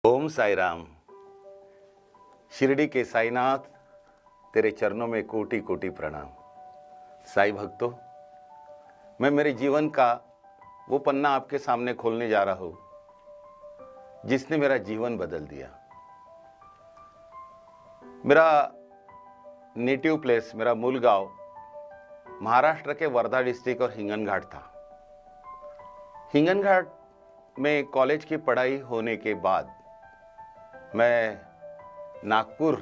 ओम साई राम। शिरडी के साईनाथ, तेरे चरणों में कोटि कोटि प्रणाम। साई भक्तों, मैं मेरे जीवन का वो पन्ना आपके सामने खोलने जा रहा हूं जिसने मेरा जीवन बदल दिया। मेरा नेटिव प्लेस, मेरा मूल गांव महाराष्ट्र के वर्धा डिस्ट्रिक्ट और हिंगनघाट था। हिंगनघाट में कॉलेज की पढ़ाई होने के बाद मैं नागपुर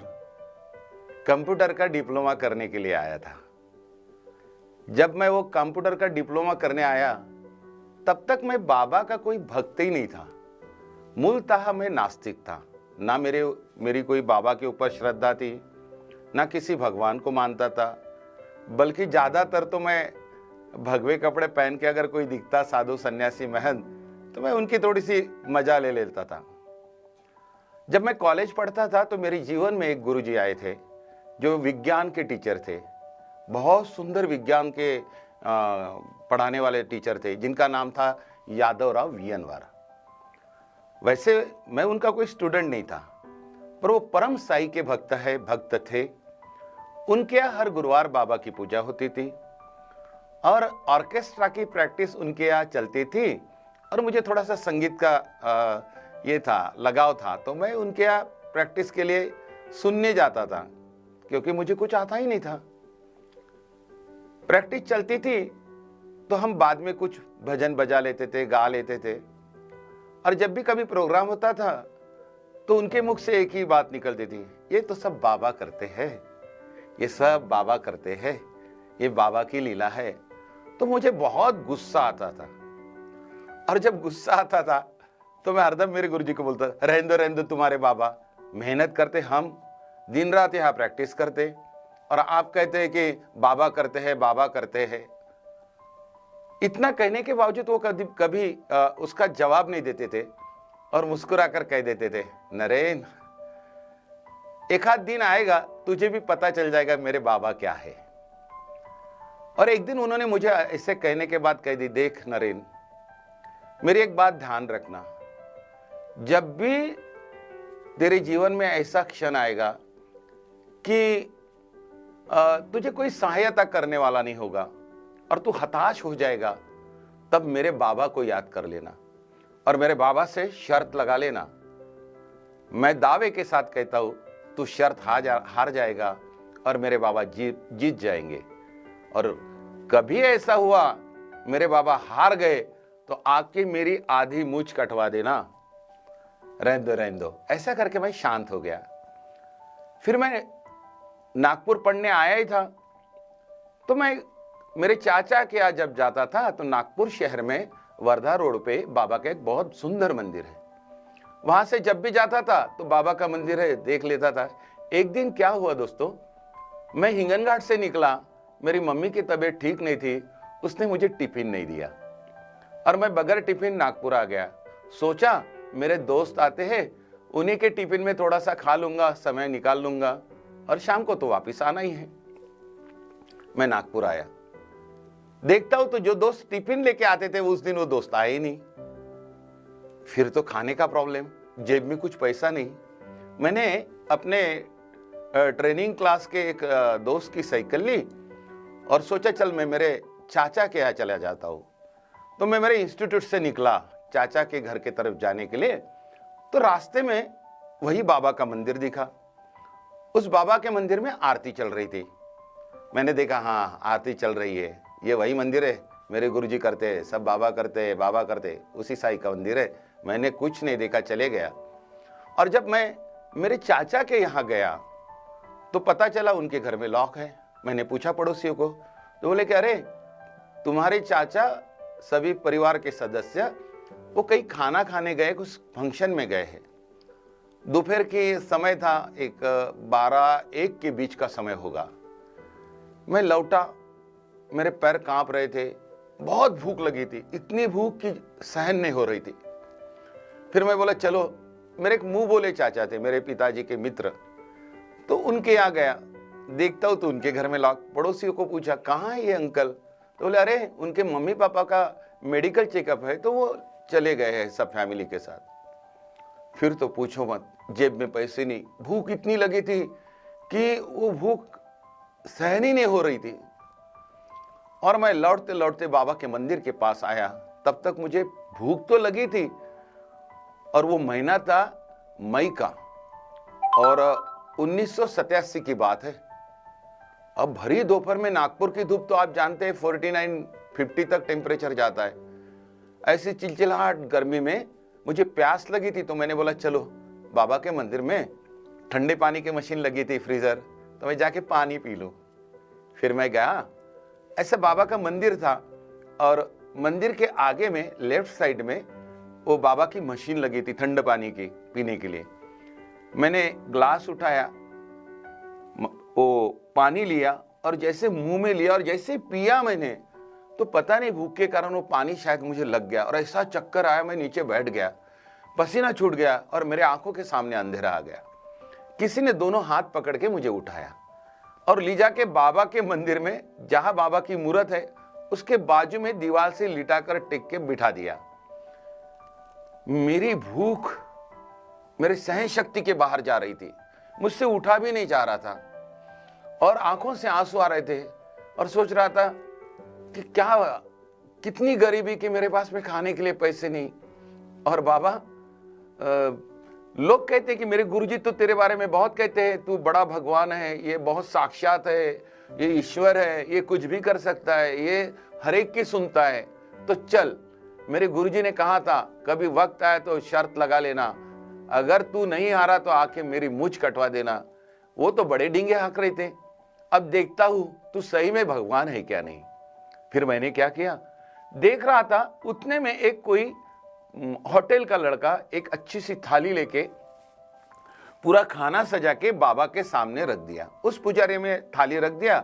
कंप्यूटर का डिप्लोमा करने के लिए आया था। जब मैं वो कंप्यूटर का डिप्लोमा करने आया तब तक मैं बाबा का कोई भक्त ही नहीं था। मूलतः मैं नास्तिक था। ना मेरी कोई बाबा के ऊपर श्रद्धा थी, ना किसी भगवान को मानता था, बल्कि ज़्यादातर तो मैं भगवे कपड़े पहन के अगर कोई दिखता साधु सन्यासी महंत तो मैं उनकी थोड़ी सी मजा ले लेता था। जब मैं कॉलेज पढ़ता था तो मेरे जीवन में एक गुरुजी आए थे जो विज्ञान के टीचर थे। बहुत सुंदर विज्ञान के पढ़ाने वाले टीचर थे जिनका नाम था यादवराव वीएनवार। वैसे मैं उनका कोई स्टूडेंट नहीं था, पर वो परम साई के भक्त थे। उनके यहाँ हर गुरुवार बाबा की पूजा होती थी और ऑर्केस्ट्रा की प्रैक्टिस उनके यहाँ चलती थी। और मुझे थोड़ा सा संगीत का ये था, लगाव था, तो मैं उनके यहाँ प्रैक्टिस के लिए सुनने जाता था क्योंकि मुझे कुछ आता ही नहीं था। प्रैक्टिस चलती थी तो हम बाद में कुछ भजन बजा लेते थे, गा लेते थे। और जब भी कभी प्रोग्राम होता था तो उनके मुख से एक ही बात निकलती थी, ये तो सब बाबा करते हैं, ये सब बाबा करते हैं, ये बाबा की लीला है। तो मुझे बहुत गुस्सा आता था। और जब गुस्सा आता था तो मैं हरदम मेरे गुरुजी को बोलता, रहने दो तुम्हारे बाबा, मेहनत करते, हम दिन रात यहाँ प्रैक्टिस करते और आप कहते हैं कि बाबा करते हैं, बाबा करते हैं। इतना कहने के बावजूद वो कभी उसका जवाब नहीं देते थे और मुस्कुराकर कह देते थे, नरेन, एक आध दिन आएगा तुझे भी पता चल जाएगा मेरे बाबा क्या है। और एक दिन उन्होंने मुझे ऐसे कहने के बाद कह दी, देख नरेन, मेरी एक बात ध्यान रखना, जब भी तेरे जीवन में ऐसा क्षण आएगा कि तुझे कोई सहायता करने वाला नहीं होगा और तू हताश हो जाएगा, तब मेरे बाबा को याद कर लेना और मेरे बाबा से शर्त लगा लेना। मैं दावे के साथ कहता हूं, तू शर्त हार जाएगा और मेरे बाबा जीत जाएंगे। और कभी ऐसा हुआ मेरे बाबा हार गए तो आके मेरी आधी मूंछ कटवा देना, रहने दो। ऐसा करके मैं शांत हो गया। फिर मैं नागपुर पढ़ने आया ही था तो मैं मेरे चाचा के यहाँ जब जाता था तो नागपुर शहर में वर्धा रोड पे बाबा का एक बहुत सुंदर मंदिर है। वहां से जब भी जाता था तो बाबा का मंदिर है देख लेता था। एक दिन क्या हुआ दोस्तों, मैं हिंगनघाट से निकला, मेरी मम्मी की तबीयत ठीक नहीं थी, उसने मुझे टिफिन नहीं दिया और मैं बगैर टिफिन नागपुर आ गया। सोचा मेरे दोस्त आते हैं, उन्हीं के टिफिन में थोड़ा सा खा लूंगा, समय निकाल लूंगा और शाम को तो वापस आना ही है। मैं नागपुर आया, देखता हूं तो जो दोस्त टिफिन लेके आते थे उस दिन वो दोस्त आए ही नहीं। फिर तो खाने का प्रॉब्लम, जेब में कुछ पैसा नहीं। मैंने अपने ट्रेनिंग क्लास के एक दोस्त की साइकिल ली और सोचा चल मैं मेरे चाचा के यहाँ चला जाता हूं। तो मैं मेरे इंस्टीट्यूट से निकला चाचा के घर के तरफ जाने के लिए। तो रास्ते में वही बाबा का मंदिर दिखा। उस बाबा के मंदिर में आरती चल रही थी। मैंने देखा, हाँ आरती चल रही है, ये वही मंदिर है, मेरे गुरुजी करते हैं, सब बाबा करते हैं, बाबा करते, उसी साई का मंदिर है। मैंने कुछ नहीं देखा, चले गया। और जब मैं मेरे चाचा के यहाँ गया तो पता चला उनके घर में लॉक है। मैंने पूछा पड़ोसियों को तो बोले कि अरे तुम्हारे चाचा सभी परिवार के सदस्य वो कहीं खाना खाने गए, कुछ फंक्शन में गए हैं। दोपहर के समय था, एक 12-1 के बीच का समय होगा। मैं लौटा, मेरे पैर कांप रहे थे, बहुत भूख लगी थी, इतनी भूख कि सहन नहीं हो रही थी। फिर मैं बोला चलो, मेरे एक मुंह बोले चाचा थे, मेरे पिताजी के मित्र, तो उनके यहाँ गया। देखता हूं तो उनके घर में लॉक। पड़ोसियों को पूछा कहाँ है ये अंकल, तो बोले अरे उनके मम्मी पापा का मेडिकल चेकअप है तो वो चले गए हैं सब फैमिली के साथ। फिर तो पूछो मत, जेब में पैसे नहीं, भूख इतनी लगी थी कि वो भूख सहन ही नहीं हो रही थी। और मैं लौटते लौटते बाबा के मंदिर के पास आया, तब तक मुझे भूख तो लगी थी। और वो महीना था मई का, और 1987 की बात है। अब भरी दोपहर में नागपुर की धूप तो आप जानते हैं 49-50 तक टेम्परेचर जाता है। ऐसी चिलचिलाहट गर्मी में मुझे प्यास लगी थी, तो मैंने बोला चलो बाबा के मंदिर में ठंडे पानी की मशीन लगी थी, फ्रीजर, तो मैं जाके पानी पी लूं। फिर मैं गया, ऐसा बाबा का मंदिर था और मंदिर के आगे में लेफ्ट साइड में वो बाबा की मशीन लगी थी ठंडे पानी की पीने के लिए। मैंने ग्लास उठाया, वो पानी लिया और जैसे मुंह में लिया और जैसे पिया मैंने, तो पता नहीं भूख के कारण वो पानी शायद मुझे लग गया और ऐसा चक्कर आया, मैं नीचे बैठ गया, पसीना छूट गया और मेरे आंखों के सामने अंधेरा आ गया। किसी ने दोनों हाथ पकड़ के मुझे उठाया और ले जाके बाबा के मंदिर में, जहां बाबा की मूर्त है उसके बाजू में दीवार से लिटाकर टेक के बिठा दिया। मेरी भूख मेरे सहन शक्ति के बाहर जा रही थी, मुझसे उठा भी नहीं जा रहा था और आंखों से आंसू आ रहे थे और सोच रहा था कि क्या, कितनी गरीबी कि मेरे पास में खाने के लिए पैसे नहीं। और बाबा, लोग कहते हैं कि मेरे गुरुजी तो तेरे बारे में बहुत कहते हैं, तू बड़ा भगवान है, ये बहुत साक्षात है, ये ईश्वर है, ये कुछ भी कर सकता है, ये हर एक की सुनता है। तो चल, मेरे गुरुजी ने कहा था कभी वक्त आए तो शर्त लगा लेना, अगर तू नहीं हारा तो आके मेरी मूंछ कटवा देना। वो तो बड़े डींगे हाँक रहे थे, अब देखता हूं तू सही में भगवान है क्या नहीं। फिर मैंने क्या किया, देख रहा था, उतने में एक कोई होटल का लड़का एक अच्छी सी थाली लेके पूरा खाना सजा के बाबा के सामने रख दिया। उस पुजारी में थाली रख दिया,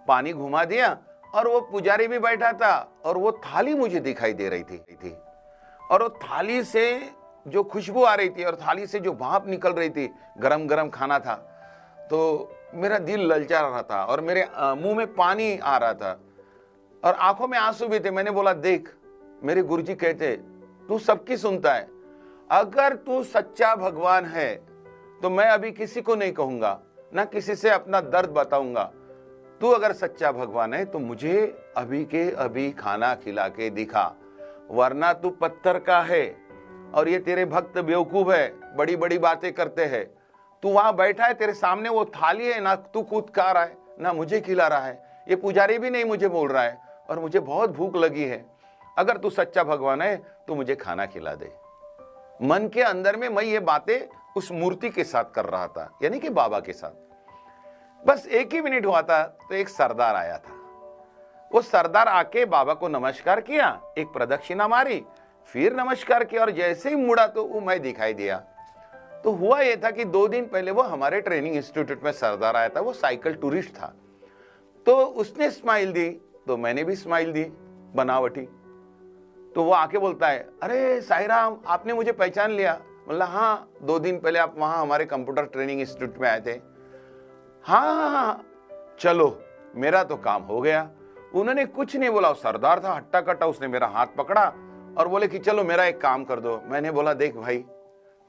पानी घुमा दिया और वो पुजारी भी बैठा था और वो थाली मुझे दिखाई दे रही थी और वो थाली से जो खुशबू आ रही थी और थाली से जो भाप निकल रही थी, गरम गरम खाना था, तो मेरा दिल ललचा रहा था और मेरे मुंह में पानी आ रहा था और आंखों में आंसू भी थे। मैंने बोला, देख, मेरे गुरुजी कहते तू सबकी सुनता है, अगर तू सच्चा भगवान है तो मैं अभी किसी को नहीं कहूंगा, ना किसी से अपना दर्द बताऊंगा। तू अगर सच्चा भगवान है तो मुझे अभी के अभी खाना खिला के दिखा, वरना तू पत्थर का है और ये तेरे भक्त बेवकूफ है, बड़ी बड़ी बातें करते हैं। तू वहां बैठा है, तेरे सामने वो थाली है, ना तू कूद खा रहा है, ना मुझे खिला रहा है, ये पुजारी भी नहीं मुझे बोल रहा है और मुझे बहुत भूख लगी है। अगर तू सच्चा भगवान है तो मुझे खाना खिला दे। मन के अंदर में मैं ये बातें उस मूर्ति के साथ कर रहा था, यानी कि बाबा के साथ। बस एक ही मिनट हुआ था तो एक सरदार आया था। वो सरदार आके बाबा को नमस्कार किया, एक प्रदक्षिणा मारी, फिर नमस्कार किया और जैसे ही मुड़ा तो वो मैं दिखाई दिया। तो हुआ ये था कि 2 दिन पहले वो हमारे ट्रेनिंग इंस्टीट्यूट में सरदार आया था, वो साइकिल टूरिस्ट था। तो उसने स्माइल दी तो मैंने भी स्माइल दी बनावटी। तो वो आके बोलता है, अरे साईराम, आपने मुझे पहचान लिया? बोला, हाँ, 2 दिन पहले आप वहां हमारे कंप्यूटर ट्रेनिंग इंस्टीट्यूट में आए थे। हाँ, चलो मेरा तो काम हो गया। उन्होंने कुछ नहीं बोला, सरदार था हट्टा कट्टा, उसने मेरा हाथ पकड़ा और बोले कि चलो मेरा एक काम कर दो। मैंने बोला, देख भाई,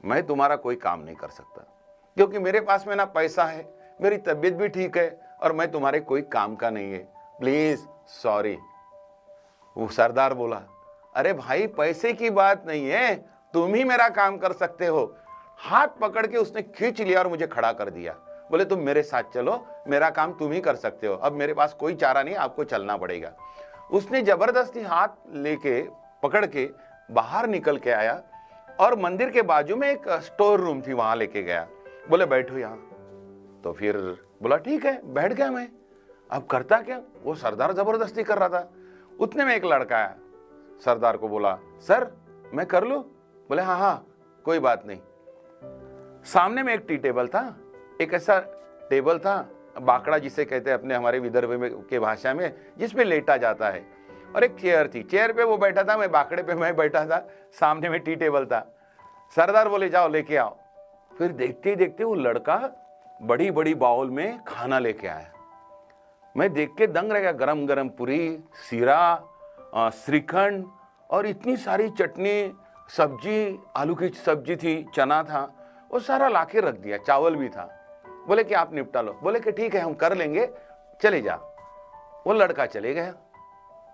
मैं तुम्हारा कोई काम नहीं कर सकता, क्योंकि मेरे पास में ना पैसा है, मेरी तबीयत भी ठीक है और मैं तुम्हारे कोई काम का नहीं है, प्लीज सॉरी। वो सरदार बोला, अरे भाई, पैसे की बात नहीं है, तुम ही मेरा काम कर सकते हो। हाथ पकड़ के उसने खींच लिया और मुझे खड़ा कर दिया। बोले, तुम मेरे साथ चलो, मेरा काम तुम ही कर सकते हो, अब मेरे पास कोई चारा नहीं, आपको चलना पड़ेगा। उसने जबरदस्ती हाथ लेके पकड़ के बाहर निकल के आया और मंदिर के बाजू में एक स्टोर रूम थी, वहां लेके गया। बोले, बैठो यहाँ। तो फिर बोला, ठीक है, बैठ गया मैं। अब करता क्या, वो सरदार जबरदस्ती कर रहा था। उतने में एक लड़का आया, सरदार को बोला, सर मैं कर लूं? बोले, हाँ हाँ, कोई बात नहीं। सामने में एक टी टेबल था, एक ऐसा टेबल था, बाकड़ा जिसे कहते हैं अपने हमारे विदर्भ में के भाषा में, जिसपे लेटा जाता है, और एक चेयर थी, चेयर पे वो बैठा था, मैं बाकड़े पे मैं बैठा था, सामने में टी टेबल था। सरदार बोले, जाओ लेके आओ। फिर देखते ही देखते वो लड़का बड़ी बड़ी बाउल में खाना लेके आया। मैं देख के दंग रह गया, गरम गरम पूरी, सीरा, श्रीखंड और इतनी सारी चटनी, सब्जी, आलू की सब्जी थी, चना था, वो सारा लाके रख दिया, चावल भी था। बोले कि आप निपटा लो। बोले कि ठीक है हम कर लेंगे, चले जा। वो लड़का चले गया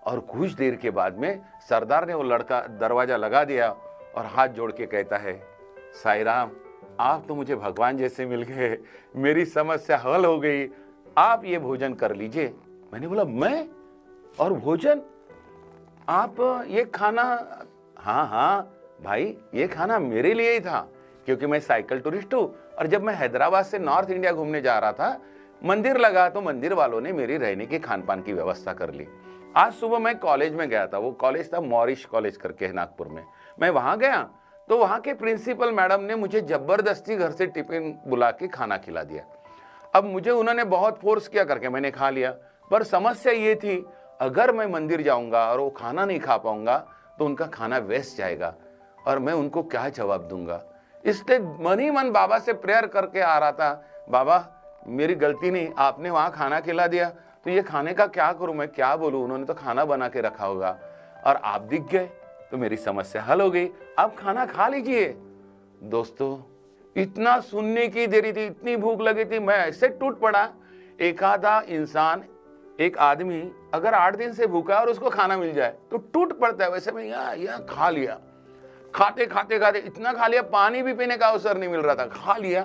और कुछ देर के बाद में सरदार ने वो लड़का दरवाजा लगा दिया और हाथ जोड़ के कहता है, साईं राम, आप तो मुझे भगवान जैसे मिल गए, मेरी समस्या हल हो गई, आप ये भोजन कर लीजिए। मैंने बोला मैं और भोजन, आप ये खाना? हाँ हाँ भाई, ये खाना मेरे लिए ही था, क्योंकि मैं साइकिल टूरिस्ट हूँ और जब मैं हैदराबाद से नॉर्थ इंडिया घूमने जा रहा था, मंदिर लगा तो मंदिर वालों ने मेरी रहने के खान पान की व्यवस्था कर ली। आज सुबह मैं कॉलेज में गया था, वो कॉलेज था मॉरिश कॉलेज करके है नागपुर में। मैं वहां गया तो वहां के प्रिंसिपल मैडम ने मुझे जबरदस्ती घर से टिफिन बुला के खाना खिला दिया। अब मुझे उन्होंने बहुत फोर्स किया करके मैंने खा लिया, पर समस्या ये थी अगर मैं मंदिर जाऊंगा और वो खाना नहीं खा पाऊंगा तो उनका खाना वेस्ट जाएगा और मैं उनको क्या जवाब दूंगा। इसलिए मन ही मन बाबा से प्रेयर करके आ रहा था, बाबा मेरी गलती नहीं, आपने वहां खाना खिला दिया तो ये खाने का क्या करूं, मैं क्या बोलूं, उन्होंने तो खाना बना के रखा होगा और आप दिख गए तो मेरी समस्या हल हो गई, आप खाना खा लीजिए। दोस्तों इतना सुनने की देरी थी, इतनी भूख लगी थी, मैं ऐसे टूट पड़ा। एक आधा इंसान, एक आदमी अगर 8 दिन से भूखा और उसको खाना मिल जाए तो टूट पड़ता है। वैसे मैं या खा लिया, खाते खाते खाते इतना खा लिया, पानी भी पीने का अवसर नहीं मिल रहा था, खा लिया।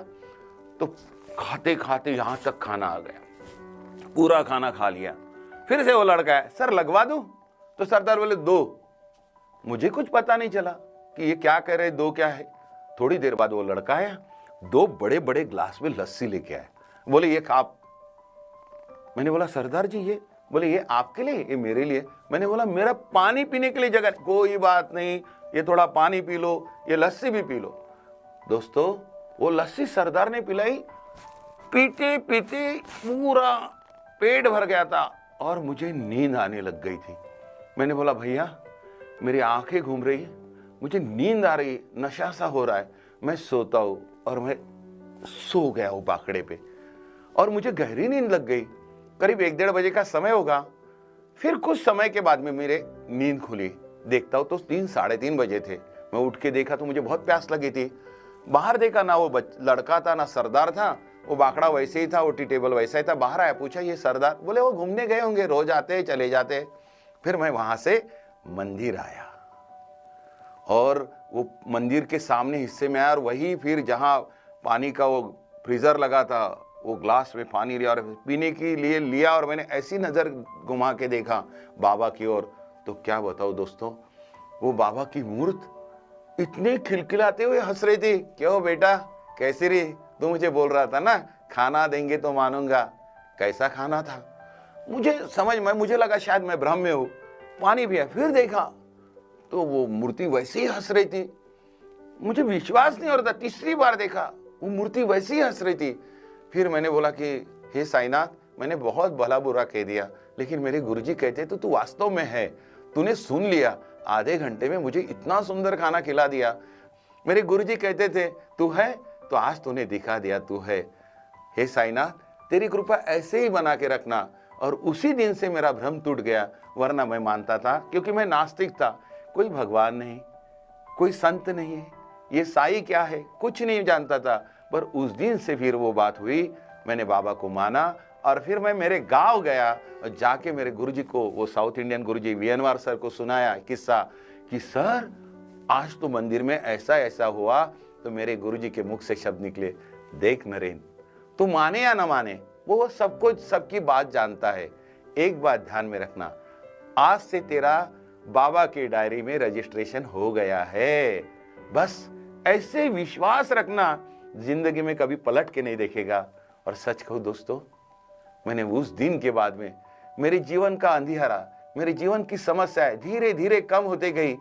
तो खाते खाते यहां तक खाना आ गया, पूरा खाना खा लिया। फिर से वो लड़का है, सर लगवा दूं? तो सरदार बोले दो। मुझे कुछ पता नहीं चला कि ये क्या कह रहे, दो क्या है। थोड़ी देर बाद वो लड़का आया, 2 बड़े बड़े ग्लास में लस्सी लेके आया। बोले ये आप? मैंने बोला सरदार जी ये? बोले ये आपके लिए, ये मेरे लिए। मैंने बोला मेरा पानी पीने के लिए जगह, कोई बात नहीं, ये थोड़ा पानी पी लो, ये लस्सी भी पी लो। दोस्तों वो लस्सी सरदार ने पिलाई, पीते पीते पूरा पेट भर गया था और मुझे नींद आने लग गई थी। मैंने बोला भैया मेरी आंखें घूम रही है, मुझे नींद आ रही है, नशा सा हो रहा है, मैं सोता हूं। और मैं सो गया वो बाकड़े पे और मुझे गहरी नींद लग गई। करीब 1-1:30 बजे का समय होगा। फिर कुछ समय के बाद में मेरे नींद खुली, देखता हूं तो 3-3:30 बजे थे। मैं उठ के देखा तो मुझे बहुत प्यास लगी थी। बाहर देखा, ना वो लड़का था ना सरदार था, वो बाकड़ा वैसे ही था, वो टी टेबल वैसा ही था। बाहर आया, पूछा ये सरदार? बोले वो घूमने गए होंगे, रोज आते चले जाते। फिर मैं वहां से मंदिर आया और वो मंदिर के सामने हिस्से में आया और वही फिर जहां पानी का वो फ्रीजर लगा था, वो ग्लास में पानी लिया और पीने के लिए लिया और मैंने ऐसी नजर घुमा के देखा बाबा की ओर। तो क्या बताओ दोस्तों, वो बाबा की मूर्त इतने खिलखिलाते हुए हंस रही थी। क्यों बेटा कैसी रही? तू मुझे बोल रहा था ना खाना देंगे तो मानूंगा। कैसा खाना था मुझे समझ में, मुझे लगा शायद मैं भ्रम में हूं। पानी पिया, फिर देखा तो वो मूर्ति वैसे ही हंस रही थी। मुझे विश्वास नहीं हो रहा था, तीसरी बार देखा वो मूर्ति वैसे ही हंस रही थी। फिर मैंने बोला कि हे साईनाथ, मैंने बहुत भला बुरा कह दिया, लेकिन मेरे गुरुजी कहते तो तू वास्तव में है, तूने सुन लिया, आधे घंटे में मुझे इतना सुंदर खाना खिला दिया। मेरे गुरुजी कहते थे तू है, तो आज तूने दिखा दिया तू है। हे साईनाथ, तेरी कृपा ऐसे ही बना के रखना। और उसी दिन से मेरा भ्रम टूट गया, वरना मैं मानता था, क्योंकि मैं नास्तिक था, कोई भगवान नहीं, कोई संत नहीं है, ये साई क्या है कुछ नहीं जानता था। पर उस दिन से फिर वो बात हुई, मैंने बाबा को माना और फिर मैं मेरे गांव गया और जाके मेरे गुरुजी को, वो साउथ इंडियन गुरुजी वीएनवार सर को सुनाया किस्सा कि सर आज तो मंदिर में ऐसा ऐसा हुआ। तो मेरे गुरुजी के मुख से शब्द निकले, देख नरेन, तू माने या ना माने, वो सब कुछ सबकी बात जानता है। एक बात ध्यान में रखना, आज से तेरा बाबा की डायरी में रजिस्ट्रेशन हो गया है। बस ऐसे विश्वास रखना, जिंदगी में कभी पलट के नहीं देखेगा। और सच कहूं दोस्तों, मैंने उस दिन के बाद में मेरे जीवन का अंधियारा, मेरे जीवन की समस्याएं धीरे धीरे कम होते गई।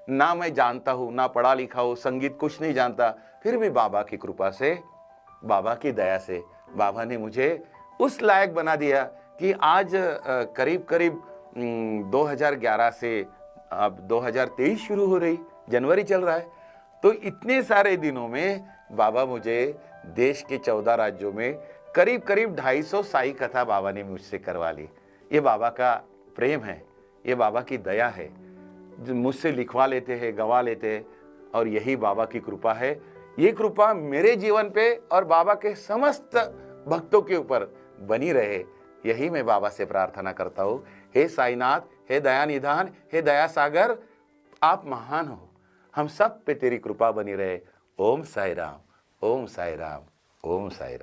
ना मैं जानता हूं, ना पढ़ा लिखा हूं, संगीत कुछ नहीं जानता, फिर भी बाबा की कृपा से, बाबा की दया से बाबा ने मुझे उस लायक बना दिया कि आज करीब करीब 2011 से अब 2023 शुरू हो रही, जनवरी चल रहा है। तो इतने सारे दिनों में बाबा मुझे देश के 14 राज्यों में करीब करीब 250 साई कथा बाबा ने मुझसे करवा ली। ये बाबा का प्रेम है, ये बाबा की दया है, जो मुझसे लिखवा लेते हैं, गवा लेते हैं। और यही बाबा की कृपा है। ये कृपा मेरे जीवन पे और बाबा के समस्त भक्तों के ऊपर बनी रहे, यही मैं बाबा से प्रार्थना करता हूँ। हे साईनाथ, हे दया निधान, हे दया सागर, आप महान हो, हम सब पे तेरी कृपा बनी रहे। ओम साई राम, ओम साई राम, ओम साई राम।